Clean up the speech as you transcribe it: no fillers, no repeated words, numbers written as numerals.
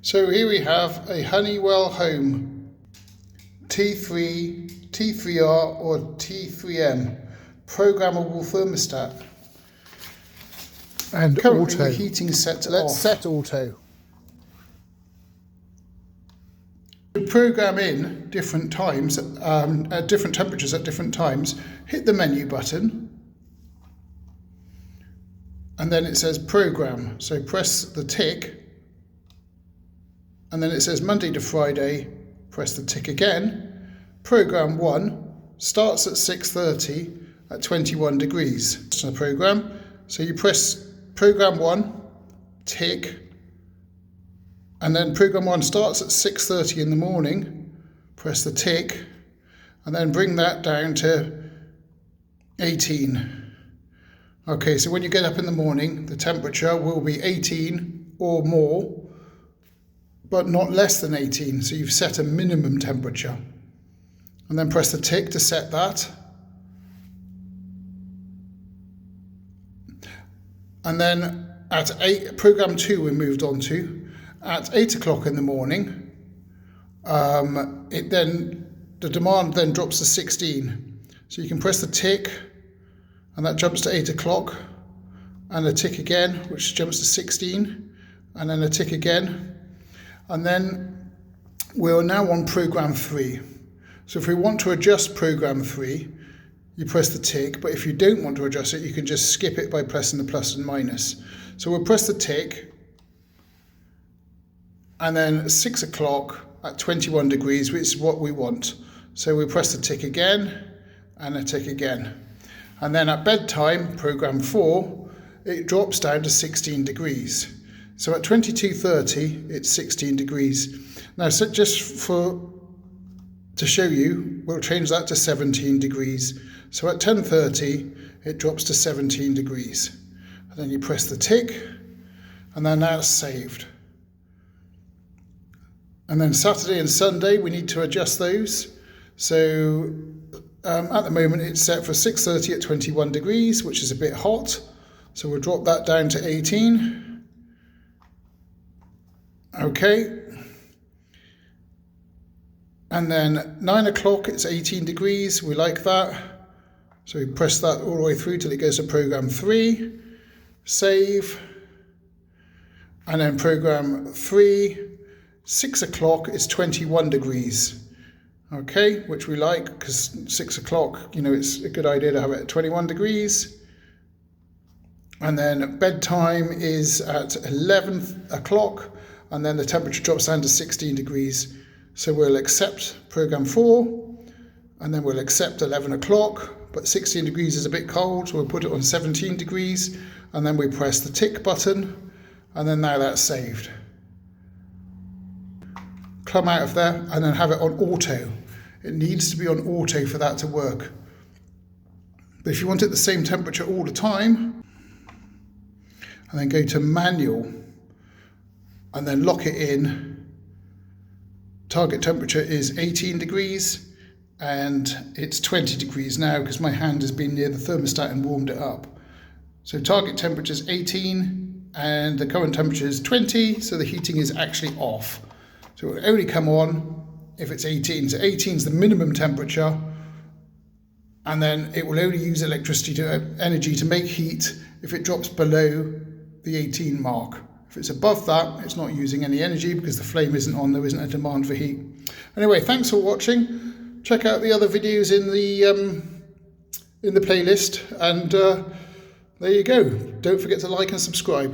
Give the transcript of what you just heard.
So here we have a Honeywell Home T3, T3R or T3M programmable thermostat. And currently auto. The heating is set to Let's off. set auto. To program in different times, at different temperatures at different times, hit the menu button and then it says program. So press the tick and then it says Monday to Friday, press the tick again. Program 1 starts at 6:30 at 21 degrees. It's a program. So you press program 1, tick, and then program 1 starts at 6:30 in the morning, press the tick, and then bring that down to 18. Okay, so when you get up in the morning, the temperature will be 18 or more, but not less than 18. So you've set a minimum temperature. And then press the tick to set that. And then at program 2 we moved on to. At 8 o'clock in the morning, the demand then drops to 16. So you can press the tick, and that jumps to 8 o'clock, and a tick again, which jumps to 16, and then a tick again. And then we're now on program 3. So if we want to adjust program 3, you press the tick, but if you don't want to adjust it, you can just skip it by pressing the plus and minus. So we'll press the tick, and then 6 o'clock at 21 degrees, which is what we want. So we press the tick again and a tick again. And then at bedtime, program 4, it drops down to 16 degrees. So at 22:30, it's 16 degrees. Now, so just to show you, we'll change that to 17 degrees. So at 10:30, it drops to 17 degrees. And then you press the tick, and then that's saved. And then Saturday and Sunday, we need to adjust those. So at the moment, it's set for 6:30 at 21 degrees, which is a bit hot. So we'll drop that down to 18. Okay. And then 9 o'clock, it's 18 degrees. We like that. So we press that all the way through till it goes to program 3. Save. And then program 3. 6 o'clock is 21 degrees, okay, which we like because 6 o'clock, it's a good idea to have it at 21 degrees. And then bedtime is at 11 o'clock, and then the temperature drops down to 16 degrees. So we'll accept program 4, and then we'll accept 11 o'clock, but 16 degrees is a bit cold, so we'll put it on 17 degrees, and then we press the tick button, and then now that's saved. Come out of there and then have it on auto. It needs to be on auto for that to work. But if you want it the same temperature all the time, and then go to manual and then lock it in, target temperature is 18 degrees and it's 20 degrees now because my hand has been near the thermostat and warmed it up. So target temperature is 18 and the current temperature is 20, so the heating is actually off. So it will only come on if it's 18. So 18 is the minimum temperature, and then it will only use energy to make heat if it drops below the 18 mark. If it's above that, it's not using any energy because the flame isn't on, there isn't a demand for heat. Anyway, thanks for watching. Check out the other videos in the playlist, and there you go. Don't forget to like and subscribe.